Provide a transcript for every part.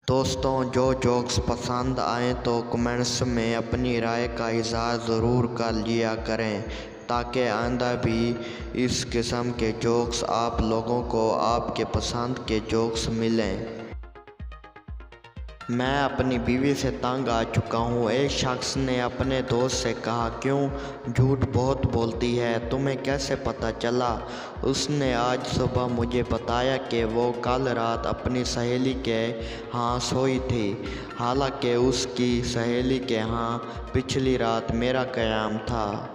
दोस्तों, जो जोक्स पसंद आए तो कमेंट्स में अपनी राय का इज़हार ज़रूर कर लिया करें ताकि आइंदा भी इस किस्म के जोक्स आप लोगों को आपके पसंद के जोक्स मिलें। मैं अपनी बीवी से तंग आ चुका हूँ। एक शख्स ने अपने दोस्त से कहा, क्यों झूठ बहुत बोलती है, तुम्हें कैसे पता चला? उसने आज सुबह मुझे बताया कि वो कल रात अपनी सहेली के यहाँ सोई थी। हालांकि उसकी सहेली के यहाँ पिछली रात मेरा क़याम था।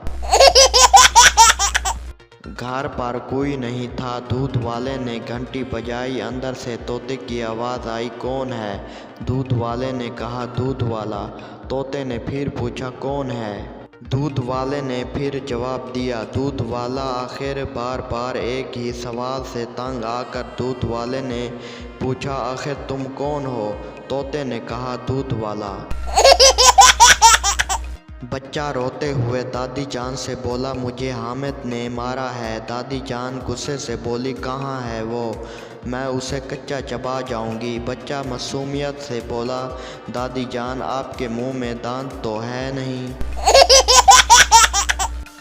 घर पर कोई नहीं था। दूध वाले ने घंटी बजाई। अंदर से तोते की आवाज़ आई, कौन है? दूध वाले ने कहा, दूध वाला। तोते ने फिर पूछा, कौन है? दूध वाले ने फिर जवाब दिया, दूध वाला। आखिर बार बार एक ही सवाल से तंग आकर दूध वाले ने पूछा, आखिर तुम कौन हो? तोते ने कहा, दूध वाला। बच्चा रोते हुए दादी जान से बोला, मुझे हामिद ने मारा है। दादी जान गुस्से से बोली, कहाँ है वो? मैं उसे कच्चा चबा जाऊंगी। बच्चा मासूमियत से बोला, दादी जान आपके मुंह में दांत तो है नहीं।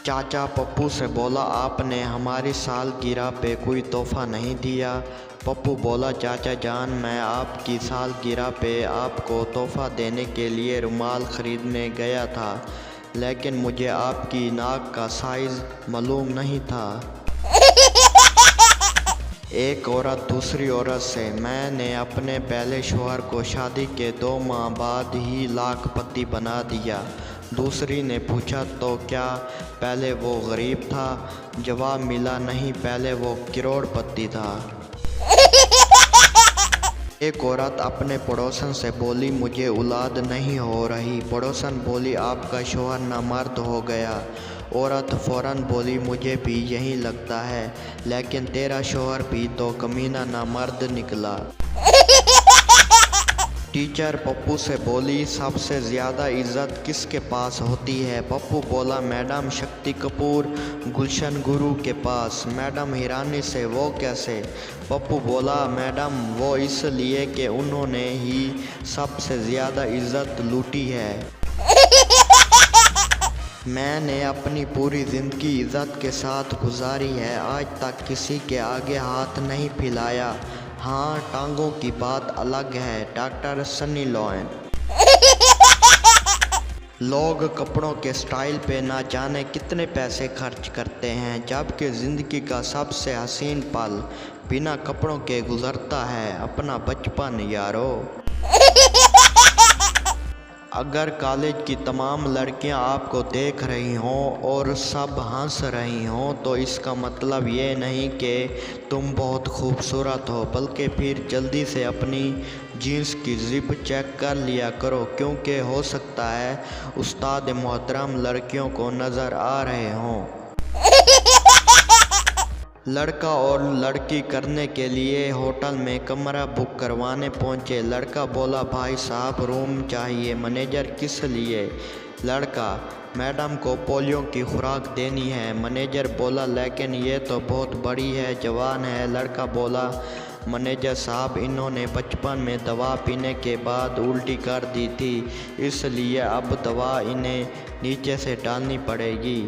चाचा पप्पू से बोला, आपने हमारी सालगिरह पे कोई तोहफा नहीं दिया। पप्पू बोला, चाचा जान मैं आपकी सालगिरह पे आपको तोहफा देने के लिए रुमाल ख़रीदने गया था, लेकिन मुझे आपकी नाक का साइज़ मालूम नहीं था। एक औरत दूसरी औरत से, मैंने अपने पहले शौहर को शादी के 2 माह बाद ही लाखपति बना दिया। दूसरी ने पूछा, तो क्या पहले वो गरीब था? जवाब मिला, नहीं, पहले वो करोड़पति था। एक औरत अपने पड़ोसन से बोली, मुझे औलाद नहीं हो रही। पड़ोसन बोली, आपका शौहर नामर्द हो गया। औरत फ़ौरन बोली, मुझे भी यही लगता है, लेकिन तेरा शौहर भी तो कमीना नामर्द निकला। टीचर पप्पू से बोली, सबसे ज़्यादा इज्जत किसके पास होती है? पप्पू बोला, मैडम शक्ति कपूर गुलशन गुरु के पास। मैडम हिरानी से, वो कैसे? पप्पू बोला, मैडम वो इसलिए कि उन्होंने ही सबसे ज़्यादा इज्जत लूटी है। मैंने अपनी पूरी ज़िंदगी इज्जत के साथ गुजारी है, आज तक किसी के आगे हाथ नहीं फैलाया। हाँ, टांगों की बात अलग है। Doctor Sunny Leone. लोग कपड़ों के स्टाइल पे ना जाने कितने पैसे खर्च करते हैं, जबकि ज़िंदगी का सबसे हसीन पल बिना कपड़ों के गुजरता है अपना बचपन यारो। अगर कॉलेज की तमाम लड़कियां आपको देख रही हों और सब हंस रही हों तो इसका मतलब ये नहीं कि तुम बहुत खूबसूरत हो, बल्कि फिर जल्दी से अपनी जीन्स की ज़िप चेक कर लिया करो, क्योंकि हो सकता है उस्ताद मोहतरम लड़कियों को नज़र आ रहे हों। लड़का और लड़की करने के लिए होटल में कमरा बुक करवाने पहुंचे। लड़का बोला, भाई साहब रूम चाहिए। मैनेजर, किस लिए? लड़का, मैडम को पोलियो की खुराक देनी है। मैनेजर बोला, लेकिन ये तो बहुत बड़ी है, जवान है। लड़का बोला, मैनेजर साहब इन्होंने बचपन में दवा पीने के बाद उल्टी कर दी थी, इसलिए अब दवा इन्हें नीचे से डालनी पड़ेगी।